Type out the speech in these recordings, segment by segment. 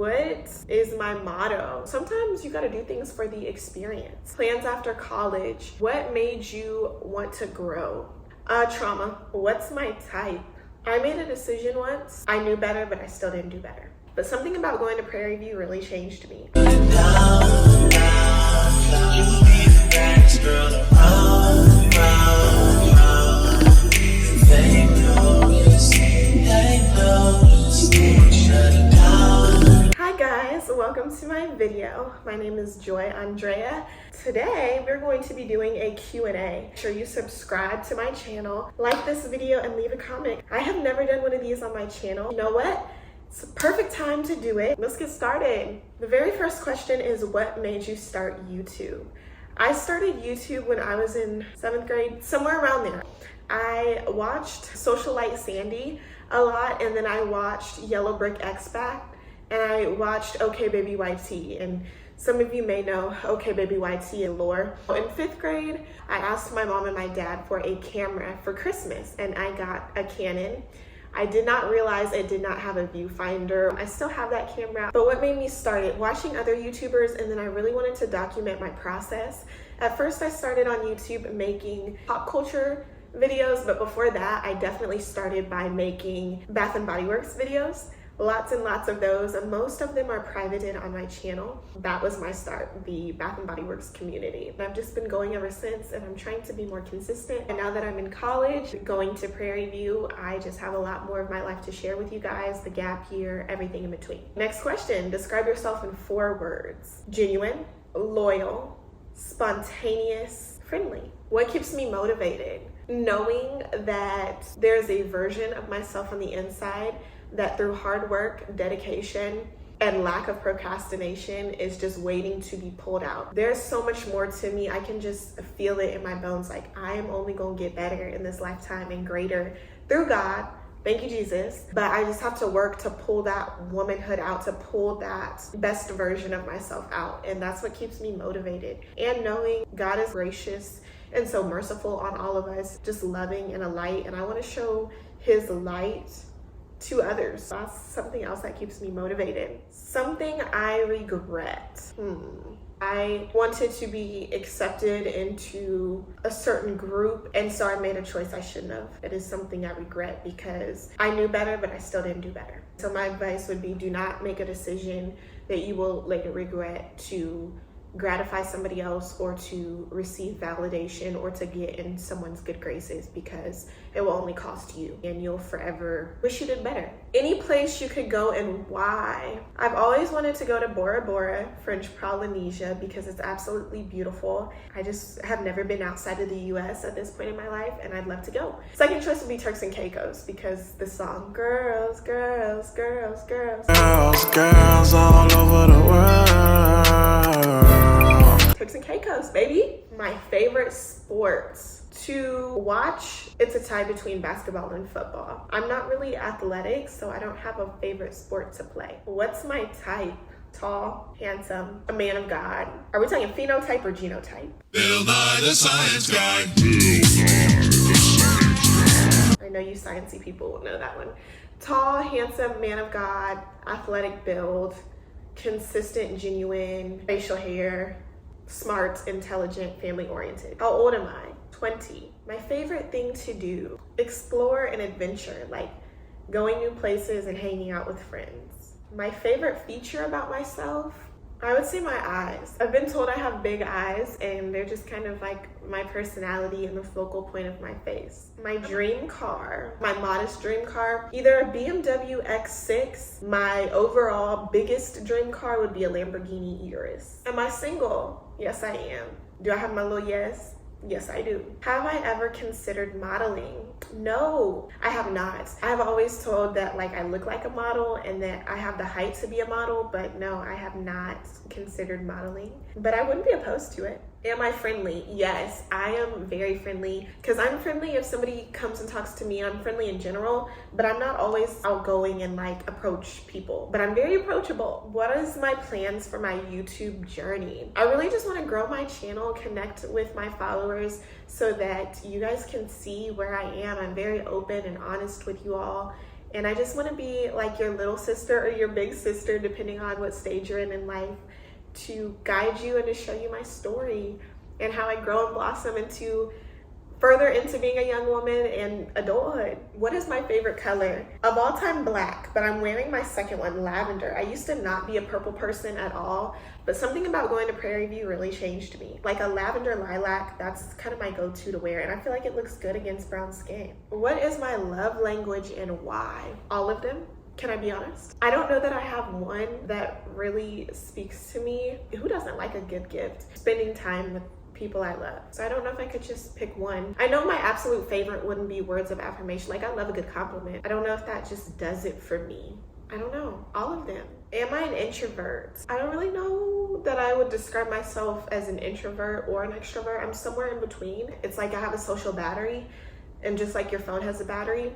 What is my motto? Sometimes you gotta do things for the experience. Plans after college. What made you want to grow? Trauma. What's my type? I made a decision once. I knew better, but I still didn't do better. But something about going to Prairie View really changed me. Hi guys, welcome to my video. My name is Andreá. Today we're going to be doing a Q&A. Make sure you subscribe to my channel, like this video, and leave a comment. I have never done one of these on my channel. You know what? It's a perfect time to do it. Let's get started. The very first question is, what made you start YouTube? I started YouTube when I was in 7th grade, somewhere around there. I watched Socialite Sandy a lot, and then I watched Yellow Brick X-Back, and I watched OK Baby YT, and some of you may know OK Baby YT and lore. In 5th grade, I asked my mom and my dad for a camera for Christmas, and I got a Canon. I did not realize it did not have a viewfinder. I still have that camera. But what made me start it? Watching other YouTubers, and then I really wanted to document my process. At first, I started on YouTube making pop culture videos, but before that, I definitely started by making Bath and Body Works videos. Lots and lots of those, and most of them are privated on my channel. That was my start, the Bath and Body Works community. And I've just been going ever since, and I'm trying to be more consistent. And now that I'm in college, going to Prairie View, I just have a lot more of my life to share with you guys, the gap year, everything in between. Next question, describe yourself in 4 words. Genuine, loyal, spontaneous, friendly. What keeps me motivated? Knowing that there's a version of myself on the inside that through hard work, dedication, and lack of procrastination is just waiting to be pulled out. There's so much more to me. I can just feel it in my bones. Like, I am only gonna get better in this lifetime and greater through God. Thank you, Jesus. But I just have to work to pull that womanhood out, to pull that best version of myself out. And that's what keeps me motivated. And knowing God is gracious and so merciful on all of us, just loving and a light. And I want to show his light to others. That's something else that keeps me motivated. Something I regret. I wanted to be accepted into a certain group, and so I made a choice I shouldn't have. It is something I regret because I knew better, but I still didn't do better. So my advice would be, do not make a decision that you will later regret to gratify somebody else or to receive validation or to get in someone's good graces, because it will only cost you and you'll forever wish you did better. Any place you could go and why? I've always wanted to go to Bora Bora, French Polynesia, because it's absolutely beautiful. I just have never been outside of the US at this point in my life, and I'd love to go. Second choice would be Turks and Caicos, because the song Girls, Girls, Girls, Girls. Girls, girls all over the world. Turks and Caicos, baby. My favorite sports to watch, it's a tie between basketball and football. I'm not really athletic, so I don't have a favorite sport to play. What's my type? Tall, handsome, a man of God. Are we talking phenotype or genotype? Bill Nye the Science Guy. I know you sciencey people will know that one. Tall, handsome, man of God, athletic build, consistent, genuine, facial hair, smart, intelligent, family oriented. How old am I? 20. My favorite thing to do, explore and adventure, like going new places and hanging out with friends. My favorite feature about myself, I would say my eyes. I've been told I have big eyes, and they're just kind of like my personality and the focal point of my face. My dream car, my modest dream car, either a BMW X6. My overall biggest dream car would be a Lamborghini Urus. Am I single? Yes, I am. Do I have my little yes? Yes, I do. Have I ever considered modeling? No, I have not. I've always told that like I look like a model and that I have the height to be a model, but no, I have not considered modeling, but I wouldn't be opposed to it. Am I friendly? Yes, I am very friendly, because I'm friendly if somebody comes and talks to me. I'm friendly in general, but I'm not always outgoing and like approach people, but I'm very approachable. What is my plans for my YouTube journey? I really just want to grow my channel, connect with my followers so that you guys can see where I am. I'm very open and honest with you all, And I just want to be like your little sister or your big sister, depending on what stage you're in life, to guide you and to show you my story and how I grow and blossom further into being a young woman and adulthood. What is my favorite color? Of all time, black, but I'm wearing my second one, lavender. I used to not be a purple person at all, but something about going to Prairie View really changed me. Like a lavender lilac, that's kind of my go-to to wear, and I feel like it looks good against brown skin. What is my love language and why? All of them. Can I be honest? I don't know that I have one that really speaks to me. Who doesn't like a good gift? Spending time with people I love. So I don't know if I could just pick one. I know my absolute favorite wouldn't be words of affirmation. Like, I love a good compliment. I don't know if that just does it for me. I don't know. All of them. Am I an introvert? I don't really know that I would describe myself as an introvert or an extrovert. I'm somewhere in between. It's like I have a social battery, and just like your phone has a battery,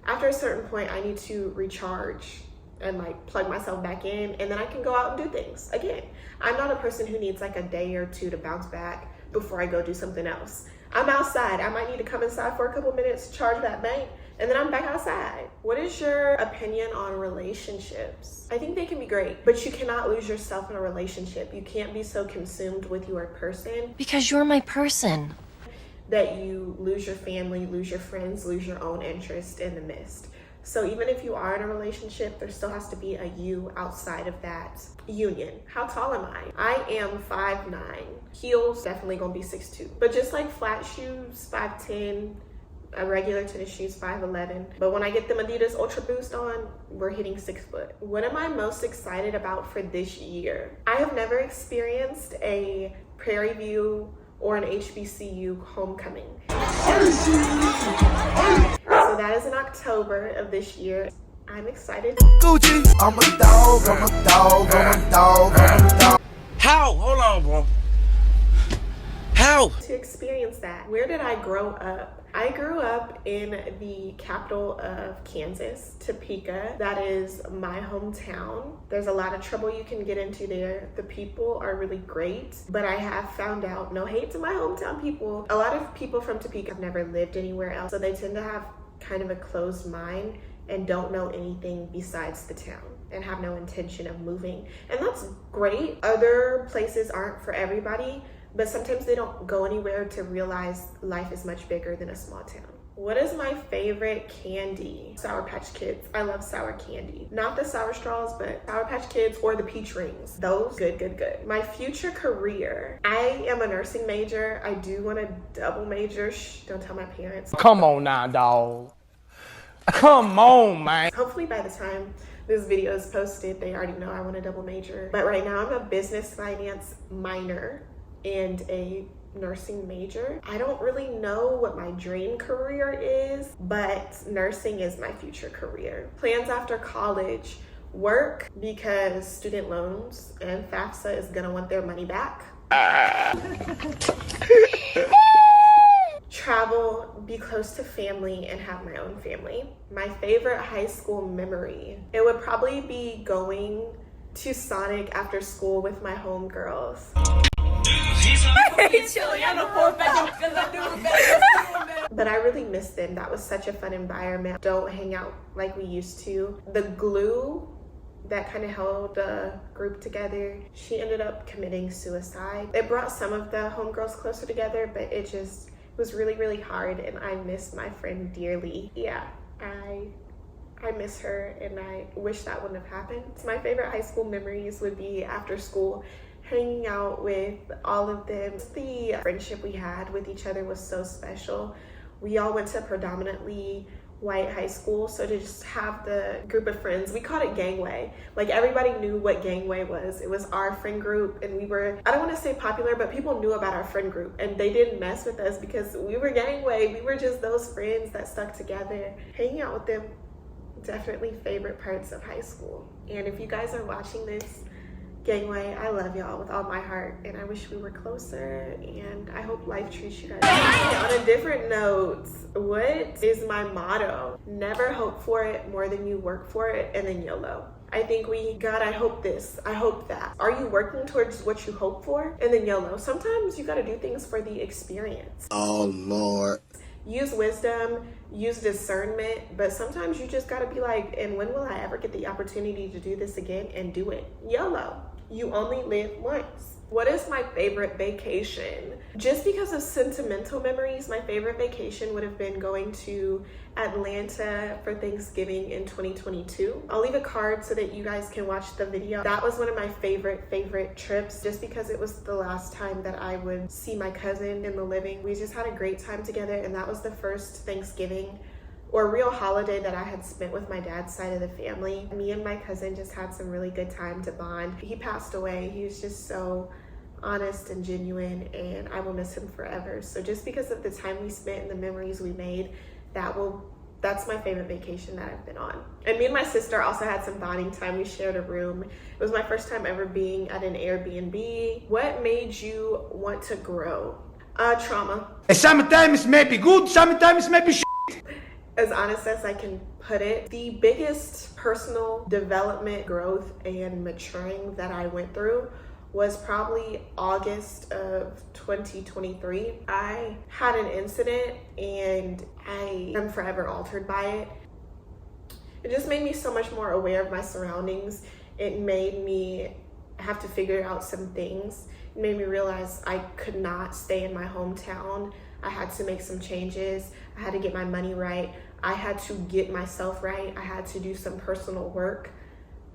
after a certain point I need to recharge and like plug myself back in, and then I can go out and do things again. I'm not a person who needs like a day or two to bounce back before I go do something else. I'm outside. I might need to come inside for a couple minutes, charge that bank, and then I'm back outside. What is your opinion on relationships? I think they can be great, but you cannot lose yourself in a relationship. You can't be so consumed with your person. Because you're my person. That you lose your family, lose your friends, lose your own interest in the midst. So even if you are in a relationship, there still has to be a you outside of that union. How tall am I? I am 5'9". Heels, definitely gonna be 6'2". But just like flat shoes, 5'10". A regular tennis shoes, 5'11". But when I get them Adidas Ultra Boost on, we're hitting 6 foot. What am I most excited about for this year? I have never experienced a Prairie View or an HBCU homecoming. So that is in October of this year. I'm excited. Gucci. I'm a dog, I'm a dog, I'm a dog, I'm a dog. How? Hold on, bro. How? To experience that. Where did I grow up? I grew up in the capital of Kansas, Topeka. That is my hometown. There's a lot of trouble you can get into there. The people are really great, but I have found out, no hate to my hometown people, a lot of people from Topeka have never lived anywhere else, so they tend to have kind of a closed mind and don't know anything besides the town and have no intention of moving. And that's great. Other places aren't for everybody, but sometimes they don't go anywhere to realize life is much bigger than a small town. What is my favorite candy? Sour Patch Kids. I love sour candy. Not the sour straws, but Sour Patch Kids or the peach rings. Those, good, good, good. My future career. I am a nursing major. I do want to double major. Shh, don't tell my parents. Come on now, dog. Come on, man. Hopefully by the time this video is posted, they already know I want to double major. But right now I'm a business finance minor and a nursing major. I don't really know what my dream career is, but nursing is my future career. Plans after college: work because student loans and FAFSA is gonna want their money back. Travel, be close to family, and have my own family. My favorite high school memory, it would probably be going to Sonic after school with my homegirls. But I really miss them. That was such a fun environment. Don't hang out like we used to. The glue that kind of held the group together, she ended up committing suicide. It brought some of the homegirls closer together, but it was really, really hard, and I miss my friend dearly. Yeah, I miss her, and I wish that wouldn't have happened. So my favorite high school memories would be after school, hanging out with all of them. The friendship we had with each other was so special. We all went to predominantly white high school, so to just have the group of friends, we called it gangway. Like, everybody knew what gangway was. It was our friend group, and we were, I don't want to say popular, but people knew about our friend group, and they didn't mess with us because we were gangway. We were just those friends that stuck together. Hanging out with them, definitely favorite parts of high school. And if you guys are watching this, gangway, I love y'all with all my heart, and I wish we were closer, and I hope life treats you guys. On a different note, what is my motto? Never hope for it more than you work for it, and then YOLO. I think God, I hope this, I hope that. Are you working towards what you hope for? And then YOLO. Sometimes you gotta do things for the experience. Oh, Lord. use wisdom, use discernment, but sometimes you just gotta be like, and when will I ever get the opportunity to do this again? And do it. YOLO. You only live once. What is my favorite vacation? Just because of sentimental memories, my favorite vacation would have been going to Atlanta for Thanksgiving in 2022. I'll leave a card so that you guys can watch the video. That was one of my favorite trips, just because it was the last time that I would see my cousin in the living. We just had a great time together, and that was the first Thanksgiving or real holiday that I had spent with my dad's side of the family. Me and my cousin just had some really good time to bond. He passed away. He was just so honest and genuine, and I will miss him forever. So just because of the time we spent and the memories we made, that's my favorite vacation that I've been on. And me and my sister also had some bonding time. We shared a room. It was my first time ever being at an Airbnb. What made you want to grow? Trauma. Sometimes it may be good, sometimes it may be shit. As honest as I can put it, the biggest personal development, growth, and maturing that I went through was probably August of 2023. I had an incident and I am forever altered by it. It just made me so much more aware of my surroundings. It made me have to figure out some things. It made me realize I could not stay in my hometown. I had to make some changes. I had to get my money right. I had to get myself right. I had to do some personal work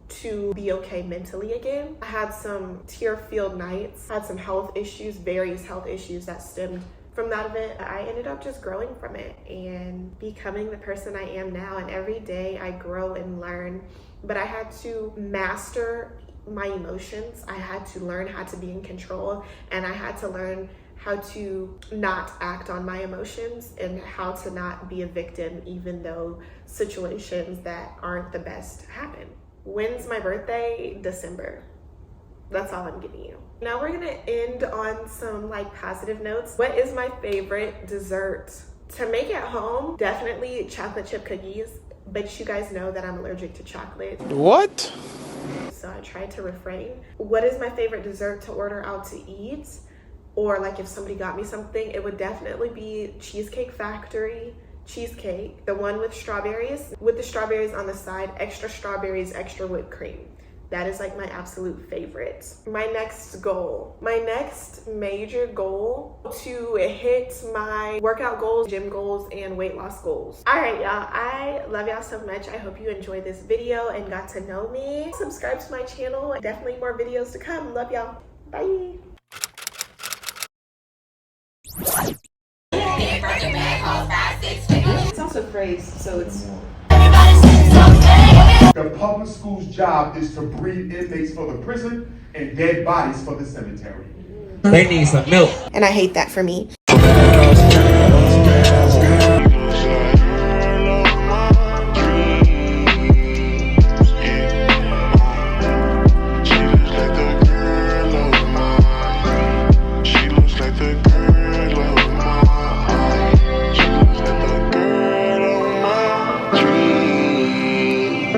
to be okay mentally again. I had some tear-filled nights. I had some health issues, various health issues that stemmed from that event. I ended up just growing from it and becoming the person I am now. And every day I grow and learn, but I had to master my emotions. I had to learn how to be in control, and I had to learn how to not act on my emotions and how to not be a victim even though situations that aren't the best happen. When's my birthday? December. That's all I'm giving you. Now we're gonna end on some positive notes. What is my favorite dessert? To make at home, definitely chocolate chip cookies, but you guys know that I'm allergic to chocolate. What? So I tried to refrain. What is my favorite dessert to order out to eat? Or if somebody got me something, it would definitely be Cheesecake Factory cheesecake, the one with the strawberries on the side, extra strawberries, extra whipped cream. That is my absolute favorite. My next major goal, to hit my workout goals, gym goals, and weight loss goals. All right, y'all, I love y'all so much. I hope you enjoyed this video and got to know me. Subscribe to my channel. Definitely more videos to come. Love y'all. Bye. It's also phrased, so it's... The public school's job is to breed inmates for the prison and dead bodies for the cemetery. They need some milk. And I hate that for me.